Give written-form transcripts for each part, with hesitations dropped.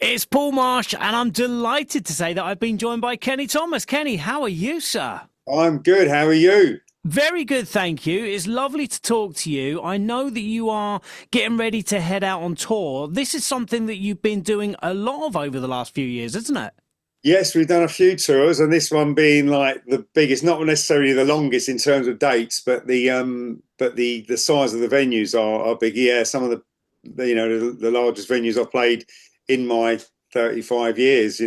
It's Paul Marsh, and I'm delighted to say that I've been joined by Kenny Thomas. Kenny, how are you, sir? I'm good. How are you? Very good, thank you. It's lovely to talk to you. I know that you are getting ready to head out on tour. This is something that you've been doing a lot of over the last few years, isn't it? Yes, we've done a few tours, and this one being like the biggest, not necessarily the longest in terms of dates, but the size of the venues are big. Yeah, some of the largest venues I've played in my 35 years,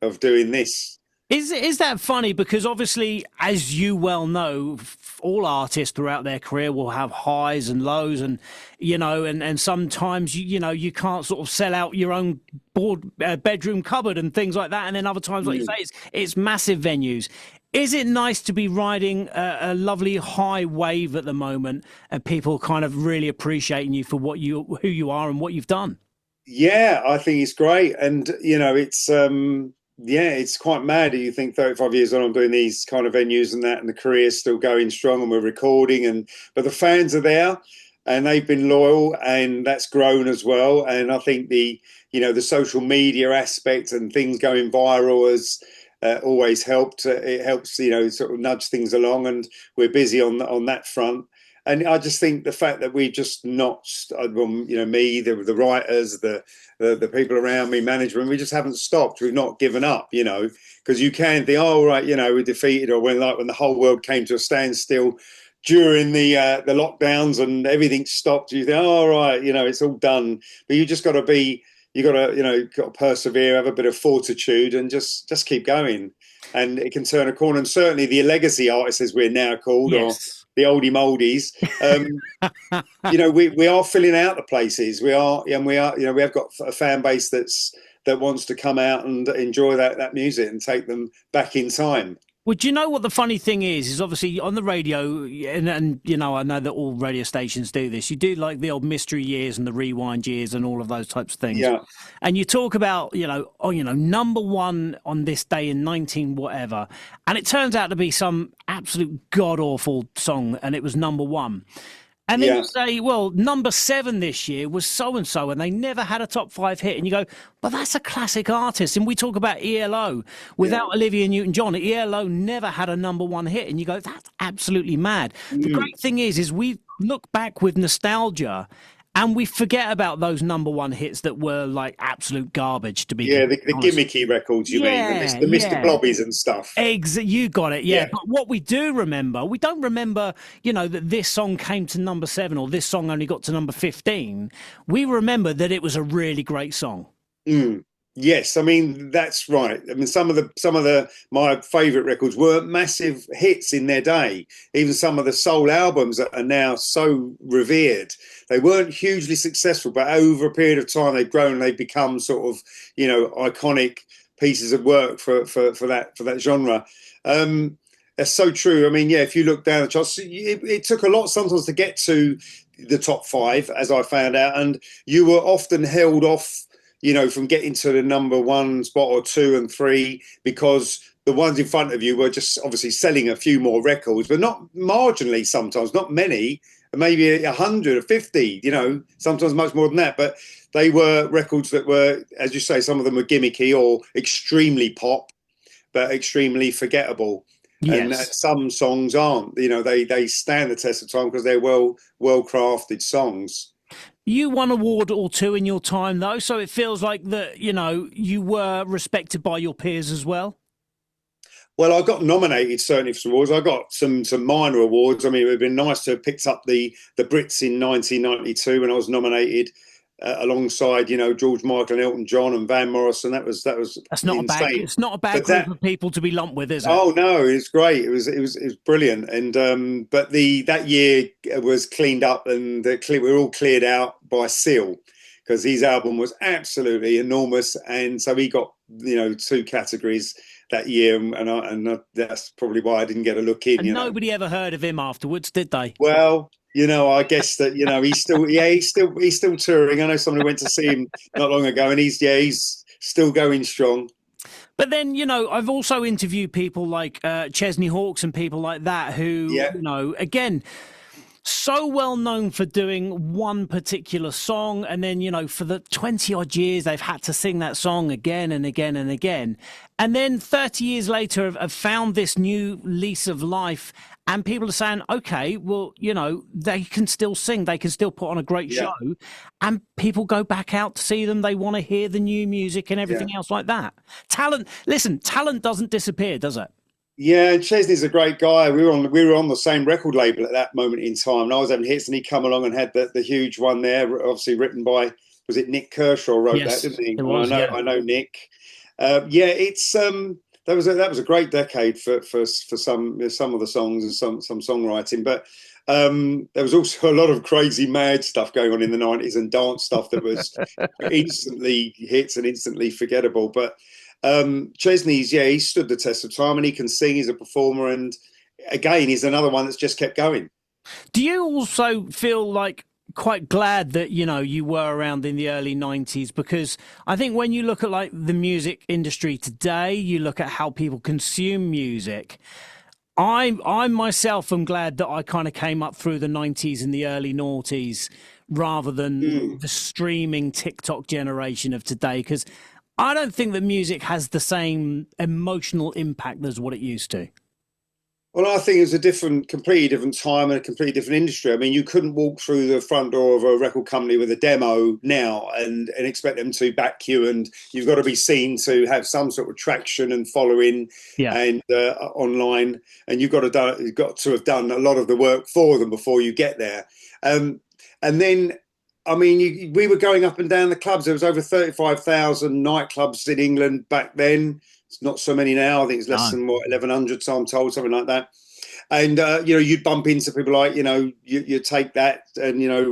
of doing this. Is that funny? Because obviously, as you well know, all artists throughout their career will have highs and lows, and and sometimes you can't sort of sell out your own bedroom cupboard and things like that, and then other times, like you say, it's massive venues. Is it nice to be riding a lovely high wave at the moment, and people kind of really appreciating you for who you are and what you've done? Yeah, I think it's great, and it's quite mad that you think 35 years on I'm doing these kind of venues and that, and the career's still going strong, and we're recording, but the fans are there, and they've been loyal, and that's grown as well. And I think the social media aspect and things going viral has always helped. It helps sort of nudge things along, and we're busy on that front. And I just think the fact that we just not, me, the writers, the people around me, management, we just haven't stopped. We've not given up, because you can think, oh, right, we're defeated, or when the whole world came to a standstill during the lockdowns and everything stopped, you think, oh, right, it's all done. But you just got to got to persevere, have a bit of fortitude, and just keep going. And it can turn a corner. And certainly the legacy artists, as we're now called, or Yes. the oldie moldies, we are filling out the places. We are, and we are, we have got a fan base that wants to come out and enjoy that music and take them back in time. Well, do you know what the funny thing is? Is obviously on the radio, and I know that all radio stations do this. You do like the old mystery years and the rewind years and all of those types of things. Yeah, And you talk about, number one on this day in 19 whatever, and it turns out to be some absolute god awful song, and it was number one. And then yeah, you say, well, number seven this year was so and so, and they never had a top five hit. And you go, but that's a classic artist. And we talk about ELO yeah. without Olivia Newton-John. ELO never had a number one hit. And you go, that's absolutely mad. The Mm. great thing is we look back with nostalgia and we forget about those number one hits that were like absolute garbage, to be Yeah, the honest. gimmicky records, you mean, Yeah, the Mr. yeah. Blobbies and stuff. You got it, yeah. Yeah. But what we do remember, we don't remember, that this song came to number seven or this song only got to number 15. We remember that it was a really great song. Mm. Yes, I mean that's right. I mean some of the my favourite records were massive hits in their day. Even some of the soul albums that are now so revered, they weren't hugely successful, but over a period of time they've grown and they've become sort of iconic pieces of work for that genre. That's so true. I mean, yeah, if you look down the charts, it took a lot sometimes to get to the top five, as I found out, and you were often held off from getting to the number one spot or two and three because the ones in front of you were just obviously selling a few more records, but not marginally sometimes, not many, maybe 100 or 50, sometimes much more than that. But they were records that were, as you say, some of them were gimmicky or extremely pop, but extremely forgettable. And Yes. some songs aren't, they stand the test of time because they're well crafted songs. You won an award or two in your time, though, so it feels like that, you were respected by your peers as well. Well, I got nominated certainly for some awards. I got some minor awards. I mean, it would have been nice to have picked up the Brits in 1992 when I was nominated alongside, George Michael and Elton John and Van Morrison. That was That's not a bad. insane. It's not a bad But group that of people to be lumped with, is it? Oh no, it's great. It was brilliant. And but that year was cleaned up, and we were all cleared out by Seal because his album was absolutely enormous, and so he got two categories that year, and that's probably why I didn't get a look in. And nobody ever heard of him afterwards, did they? Well, I guess that he's still touring. I know somebody went to see him not long ago, and he's still going strong. But then, I've also interviewed people like Chesney Hawkes and people like that who, Yeah. again, so well known for doing one particular song, and then, you know, for the 20 odd years they've had to sing that song again and again and again, and then 30 years later have found this new lease of life, and people are saying, okay, well, you know, they can still sing, they can still put on a great Yeah. show, and people go back out to see them, they want to hear the new music and everything else like that. Talent, listen, talent doesn't disappear, does it? Yeah, and Chesney's a great guy. We were on the same record label at that moment in time, and I was having hits, and he come along and had the huge one there, obviously written by, was it Nick Kershaw wrote Yes, that, didn't he? it was. I know Nick. Yeah, it's that was a great decade for some of the songs and some songwriting, but there was also a lot of crazy mad stuff going on in the 90s and dance stuff that was instantly hits and instantly forgettable. But Chesney's, yeah, he stood the test of time, and he can sing, he's a performer, and again, he's another one that's just kept going. Do you also feel like quite glad that, you know, you were around in the early 90s? Because I think when you look at like the music industry today, you look at how people consume music. I myself am glad that I kind of came up through the 90s and the early noughties rather than the streaming TikTok generation of today, because I don't think that music has the same emotional impact as what it used to. Well, I think it's a completely different time and a completely different industry. I mean, you couldn't walk through the front door of a record company with a demo now and expect them to back you. And you've got to be seen to have some sort of traction and following, and online. And you've got to have done a lot of the work for them before you get there. And then, I mean, we were going up and down the clubs. There was over 35,000 nightclubs in England back then. It's not so many now. I think it's less than 1,100, so I'm told, something like that. And you know, you'd bump into people like, you know, you take that, and you know,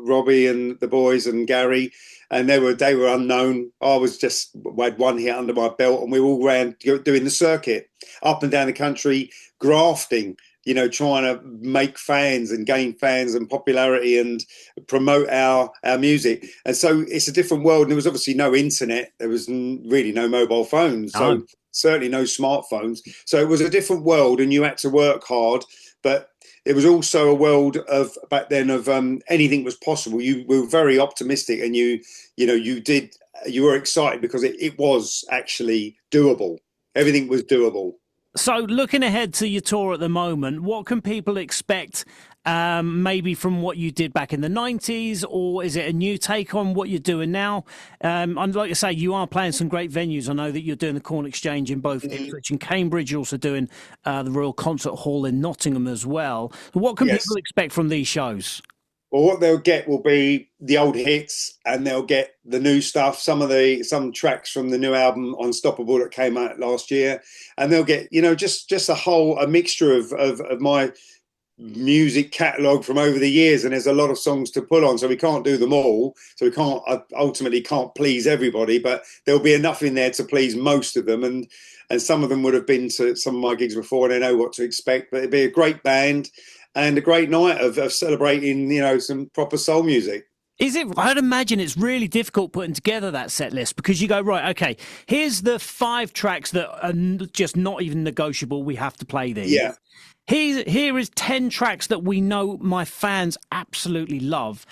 Robbie and the boys and Gary, and they were unknown. I had one hit under my belt, and we were all around doing the circuit up and down the country, grafting. You know, trying to make fans and gain fans and popularity and promote our music. And so it's a different world. And there was obviously no internet. There was really no mobile phones. So certainly no smartphones. So it was a different world, and you had to work hard. But it was also a world of back then of anything was possible. You were very optimistic, and you were excited because it was actually doable. Everything was doable. So looking ahead to your tour at the moment, what can people expect maybe from what you did back in the 90s, or is it a new take on what you're doing now? And like I say, you are playing some great venues. I know that you're doing the Corn Exchange in both Ipswich and Cambridge. You're also doing the Royal Concert Hall in Nottingham as well. What can people expect from these shows? Well, what they'll get will be the old hits, and they'll get the new stuff. Some tracks from the new album Unstoppable that came out last year, and they'll get, you know, just a mixture of my music catalogue from over the years. And there's a lot of songs to pull on, so we can't do them all. So we ultimately can't please everybody, but there'll be enough in there to please most of them. And some of them would have been to some of my gigs before, and they know what to expect. But it'd be a great band and a great night of celebrating, you know, some proper soul music. Is it? I'd imagine it's really difficult putting together that set list, because you go, right, okay, here's the 5 tracks that are just not even negotiable. We have to play these. Yeah. Here is 10 tracks that we know my fans absolutely love.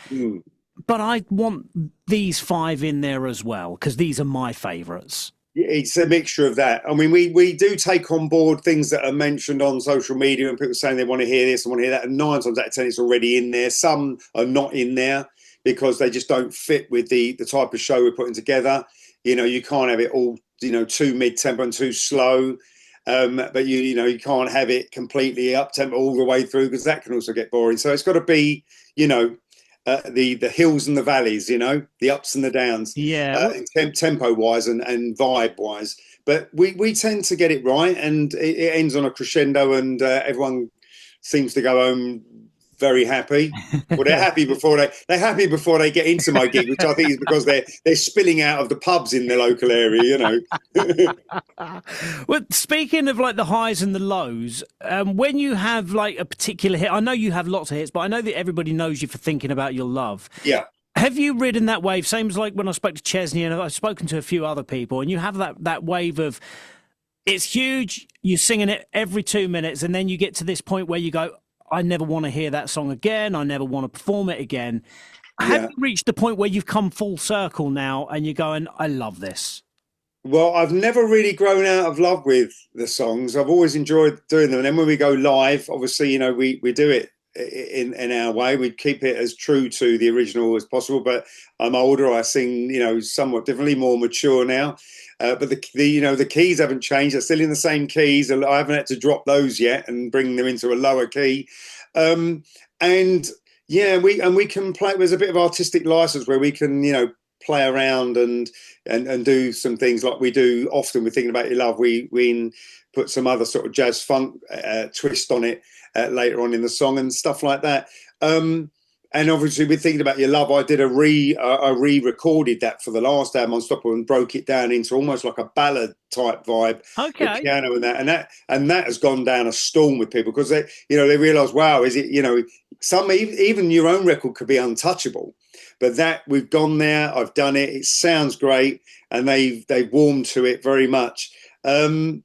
But I want these 5 in there as well, because these are my favourites. It's a mixture of that. I mean, we do take on board things that are mentioned on social media, and people saying they want to hear this and want to hear that. And 9 times out of 10, it's already in there. Some are not in there because they just don't fit with the type of show we're putting together. You know, you can't have it all, you know, too mid-tempo and too slow. But you can't have it completely up-tempo all the way through, because that can also get boring. So it's got to be, you know, the hills and the valleys, you know, the ups and the downs, tempo wise and vibe wise. But we tend to get it right, and it ends on a crescendo, and everyone seems to go home very happy. Well, they're happy before they get into my gig, which I think is because they're spilling out of the pubs in the local area, you know. Well, speaking of like the highs and the lows, when you have like a particular hit, I know you have lots of hits, but I know that everybody knows you for Thinking About Your Love. Yeah. Have you ridden that wave? Same as like when I spoke to Chesney, and I've spoken to a few other people, and you have that wave of, it's huge, you're singing it every 2 minutes, and then you get to this point where you go, I never want to hear that song again. I never want to perform it again. Have Yeah. you reached the point where you've come full circle now and you're going, I love this? Well, I've never really grown out of love with the songs. I've always enjoyed doing them. And then when we go live, obviously, we do it in our way. We keep it as true to the original as possible. But I'm older. I sing, somewhat differently, more mature now. But the keys haven't changed. They're still in the same keys. I haven't had to drop those yet and bring them into a lower key. And yeah, we can play. There's a bit of artistic license where we can, play around and do some things like we do often with Thinking About Your Love. We put some other sort of jazz funk twist on it later on in the song and stuff like that. And obviously with Thinking About Your Love, I did a re-recorded that for the last album Unstoppable and broke it down into almost like a ballad type vibe with piano and that has gone down a storm with people because they realize, wow, is it, some even your own record could be untouchable. But that we've gone there, I've done it. It sounds great, and they've warmed to it very much. So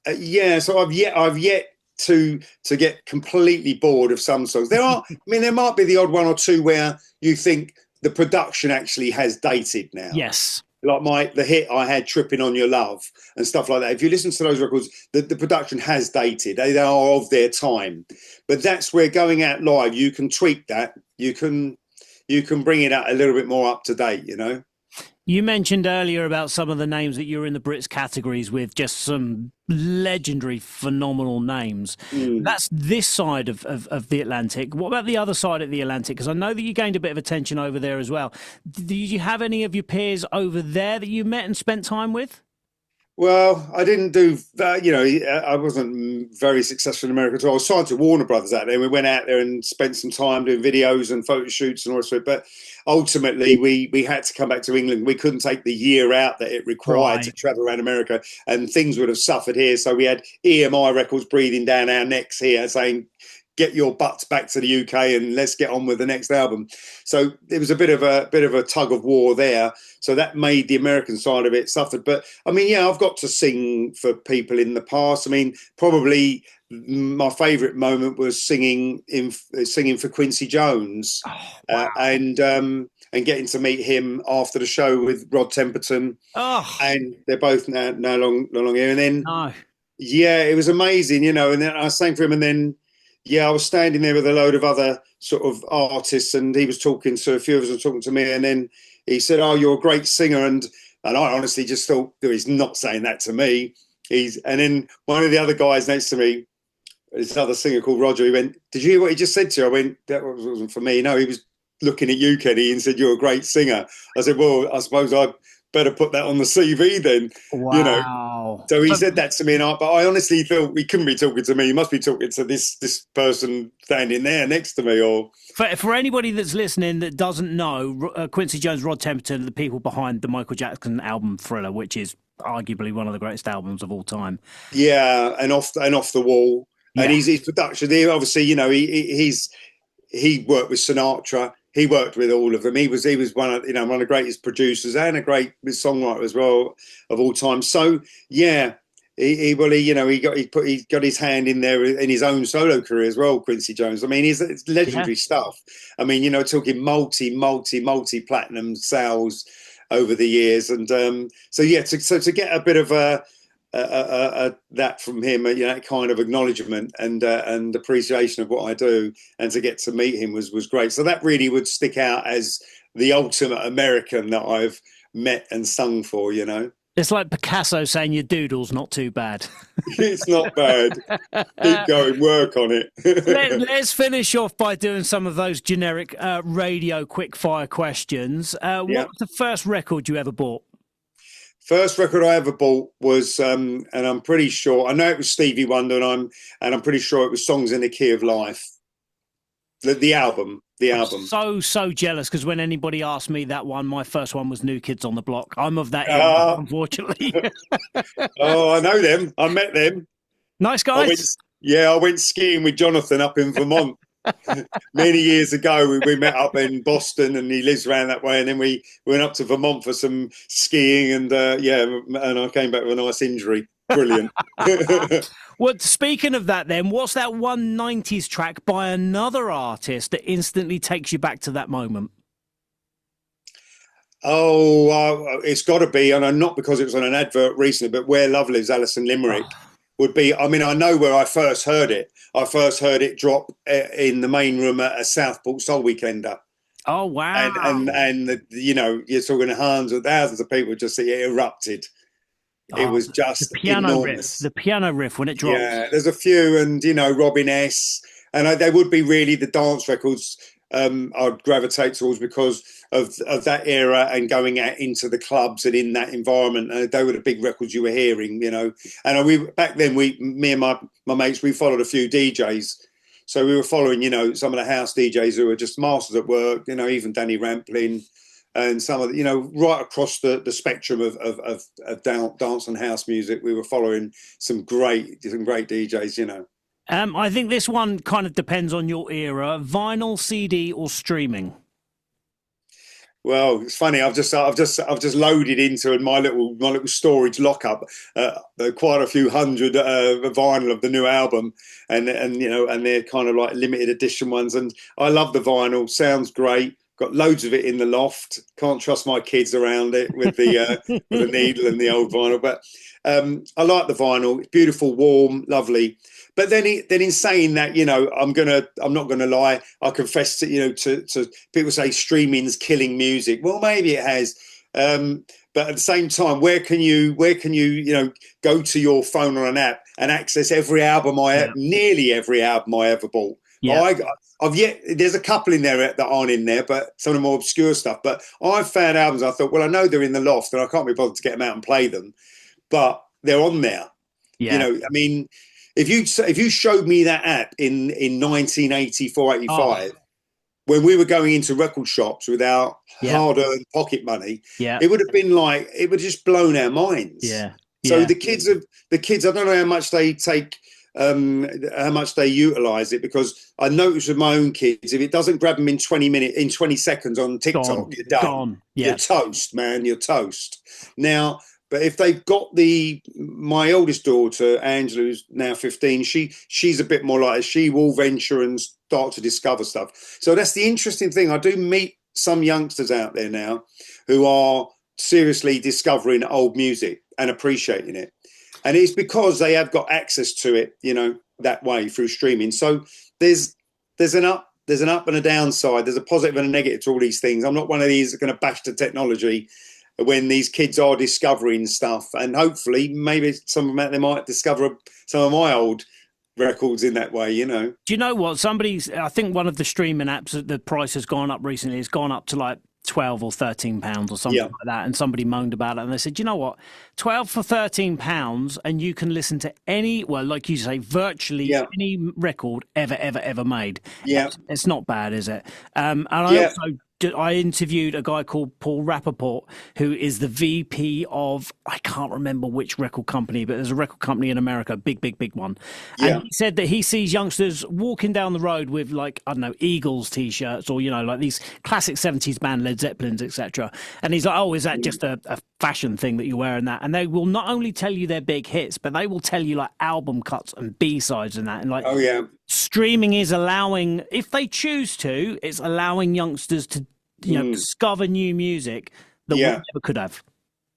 I've yet to get completely bored of some songs. There might be the odd one or two where you think the production actually has dated now. Yes. Like the hit I had, Tripping on Your Love and stuff like that. If you listen to those records, the production has dated. They are of their time. But that's where going out live, you can tweak that. You can bring it out a little bit more up to date, You mentioned earlier about some of the names that you're in the Brits categories with, just some legendary, phenomenal names. That's this side of the Atlantic. What about the other side of the Atlantic? Because I know that you gained a bit of attention over there as well. Did you have any of your peers over there that you met and spent time with? Well, I didn't do that. I wasn't very successful in America at all. I was signed to Warner Brothers out there. We went out there and spent some time doing videos and photo shoots and all that. But ultimately, we had to come back to England. We couldn't take the year out that it required to travel around America, and things would have suffered here. So we had EMI records breathing down our necks here, saying, "Get your butts back to the UK and let's get on with the next album." So it was a bit of a tug of war there. So that made the American side of it suffered. But I mean, yeah, I've got to sing for people in the past. I mean, probably my favourite moment was singing for Quincy Jones, and getting to meet him after the show with Rod Temperton. And they're both no longer here. And then yeah, it was amazing, And then I sang for him, and then. Yeah, I was standing there with a load of other sort of artists, and he was talking to a few of us and talking to me, and then he said, "Oh, you're a great singer," and I honestly just thought, he's not saying that to me. And then one of the other guys next to me, this other singer called Roger, he went, "Did you hear what he just said to you?" I went, "That wasn't for me." No, he was looking at you, Kenny, and said, "You're a great singer." I said, "Well, I suppose I better put that on the CV then." Wow. So he said that to me, but I honestly thought he couldn't be talking to me. He must be talking to this person standing there next to me. Or for anybody that's listening that doesn't know, Quincy Jones, Rod Temperton, the people behind the Michael Jackson album Thriller, which is arguably one of the greatest albums of all time. Yeah, and off the wall. Yeah. And his production, obviously, he worked with Sinatra. He worked with all of them. He was one of the greatest producers and a great songwriter as well of all time. So yeah, he got his hand in there in his own solo career as well. Quincy Jones. I mean, it's legendary stuff. I mean, talking multi platinum sales over the years, and so to get a bit of that from him, kind of acknowledgement and appreciation of what I do, and to get to meet him was great. So that really would stick out as the ultimate American that I've met and sung for. It's like Picasso saying your doodle's not too bad. It's not bad. Keep going, work on it. Let's finish off by doing some of those generic radio quick-fire questions. What was the first record you ever bought? First record I ever bought was, and I'm pretty sure, I know it was Stevie Wonder, and I'm pretty sure it was Songs in the Key of Life. The album. I'm so jealous, because when anybody asked me that one, my first one was New Kids on the Block. I'm of that era, unfortunately. Oh, I know them. I met them. Nice guys. I went skiing with Jonathan up in Vermont. Many years ago. We met up in Boston, and he lives around that way, and then we went up to Vermont for some skiing, and and I came back with a nice injury. Brilliant. Well, speaking of that, then, what's that one 90s track by another artist that instantly takes you back to that moment? Oh, it's got to be, and not because it was on an advert recently, but Where Love Lives, Alison Limerick Oh, would be. I mean, I know where I first heard it. I first heard it drop in the main room at a Southport Soul Weekender. oh wow. And you know, you're talking hundreds of thousands of people, just it erupted. It Oh, was just enormous. the piano riff when it drops. Yeah, there's a few, and you know, Robin S. And they would be really the dance records I'd gravitate towards because of that era and going out into the clubs and in that environment. They were the big records you were hearing, you know. And we back then, me and my mates, we followed a few DJs. So we were following, you know, some of the house DJs who were just masters at work, you know, even Danny Rampling and some of the, you know, right across the spectrum of dance and house music. We were following some great DJs, you know. I think this one kind of depends on your era: vinyl, CD, or streaming. Well, it's funny. I've just loaded into my little storage lockup quite a few hundred vinyl of the new album, and you know, and they're kind of like limited edition ones. And I love the vinyl. Sounds great. Got loads of it in the loft. Can't trust my kids around it with the with the needle and the old vinyl. But I like the vinyl. It's beautiful, warm, lovely. But then in saying that, you know, I'm not gonna lie. I confess to, you know, to people say streaming's killing music. Well, maybe it has. But at the same time, where can you you know, go to your phone or an app and access every album nearly every album I ever bought. Yeah. There's a couple in there that aren't in there, but some of the more obscure stuff. But I've found albums I thought, well, I know they're in the loft and I can't be bothered to get them out and play them, but they're on there. Yeah. You know, I mean, if you showed me that app in 1984, 85, when we were going into record shops with our hard-earned pocket money, it would have been like, it would have just blown our minds. Yeah. So the kids, I don't know how much they take, how much they utilize it, because I noticed with my own kids, if it doesn't grab them in 20 seconds on TikTok, you're done. Gone. Yeah. You're toast, man. You're toast. Now, but if they've got my oldest daughter, Angela, who's now 15, she's a bit more like, she will venture and start to discover stuff. So that's the interesting thing. I do meet some youngsters out there now who are seriously discovering old music and appreciating it. And it's because they have got access to it, you know, that way through streaming. So there's an up and a downside. There's a positive and a negative to all these things. I'm not one of these that are going to bash the technology when these kids are discovering stuff. And hopefully maybe some of them, they might discover some of my old records in that way, you know. Do you know what? I think one of the streaming apps, the price has gone up recently. It's gone up to like 12 or 13 pounds or something like that, and somebody moaned about it, and they said, you know what, 12 for 13 pounds and you can listen to any, well, like you say, virtually any record ever made. It's not bad, is it? And I interviewed a guy called Paul Rappaport, who is the VP of, I can't remember which record company, but there's a record company in America, big one. And he said that he sees youngsters walking down the road with, like, I don't know, Eagles T-shirts, or, you know, like these classic 70s band, Led Zeppelins, etc. And he's like, oh, is that just a fashion thing that you're wearing that? And they will not only tell you their big hits, but they will tell you, like, album cuts and B-sides and that. And, like, streaming is allowing, if they choose to, it's allowing youngsters to, you know, discover new music that we never could have.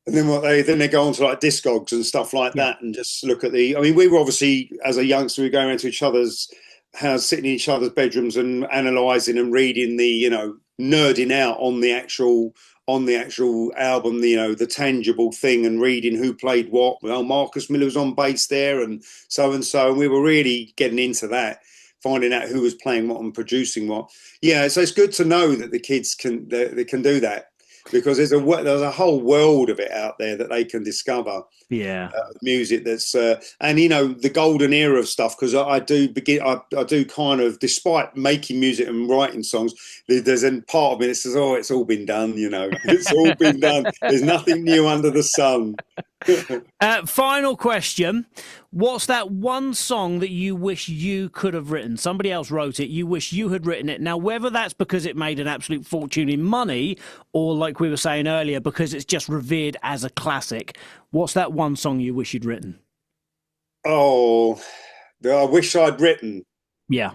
And then they go on to like Discogs and stuff like that, and just look at I mean, we were obviously, as a youngster, we were going into each other's house, sitting in each other's bedrooms and analysing and reading you know, nerding out on the actual album, you know, the tangible thing, and reading who played what. Well, Marcus Miller was on bass there, and so. And we were really getting into that, finding out who was playing what and producing what. Yeah, so it's good to know that the kids can do that, because there's a whole world of it out there that they can discover. Music that's and you know, the golden era of stuff, because I do kind of, despite making music and writing songs, there's a part of me that says, oh, it's all been done, you know. It's all been done. There's nothing new under the sun. Final question. What's that one song that you wish you could have written? Somebody else wrote it, you wish you had written it. Now, whether that's because it made an absolute fortune in money, or like we were saying earlier, because it's just revered as a classic, what's that one song you wish you'd written? Oh, that I wish I'd written. Yeah.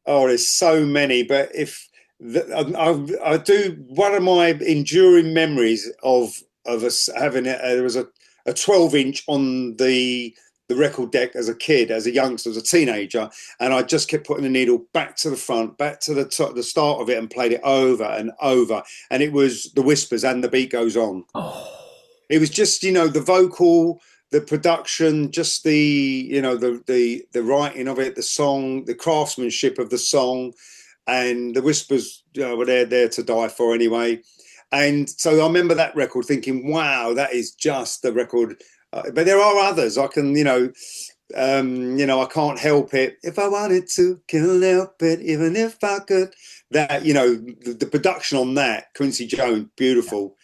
Oh, there's so many, but if I do, one of my enduring memories of us having there was a 12-inch on the record deck as a kid, as a youngster, as a teenager, and I just kept putting the needle back to the front, back to the top, the start of it, and played it over and over, and it was the Whispers and The Beat Goes On. Oh, It was just, the vocal, the production, just the writing of it, the song, the craftsmanship of the song, and the Whispers, were there to die for anyway. And so I remember that record thinking, wow, that is just the record. But there are others. I can, I can't help it. If I wanted to, can't help it, even if I could. That, the production on that, Quincy Jones, beautiful.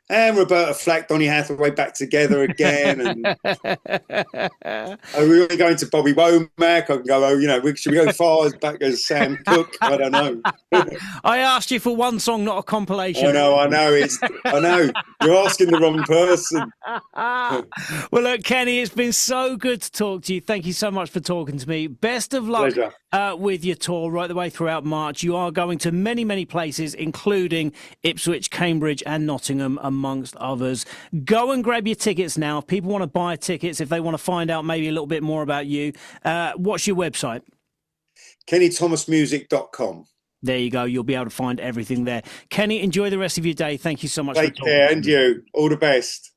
And Roberta Flack, Donny Hathaway back together again. And are we really going to Bobby Womack? I can go, should we go as far as back as Sam Cooke? I don't know. I asked you for one song, not a compilation. I know. You're asking the wrong person. Well, look, Kenny, it's been so good to talk to you. Thank you so much for talking to me. Best of luck with your tour right the way throughout March. You are going to many, many places, including Ipswich, Cambridge and Nottingham, amongst others. Go and grab your tickets now. If people want to buy tickets, if they want to find out maybe a little bit more about you, what's your website? KennyThomasMusic.com. There you go. You'll be able to find everything there. Kenny, enjoy the rest of your day. Thank you so much. Take care, and you. All the best.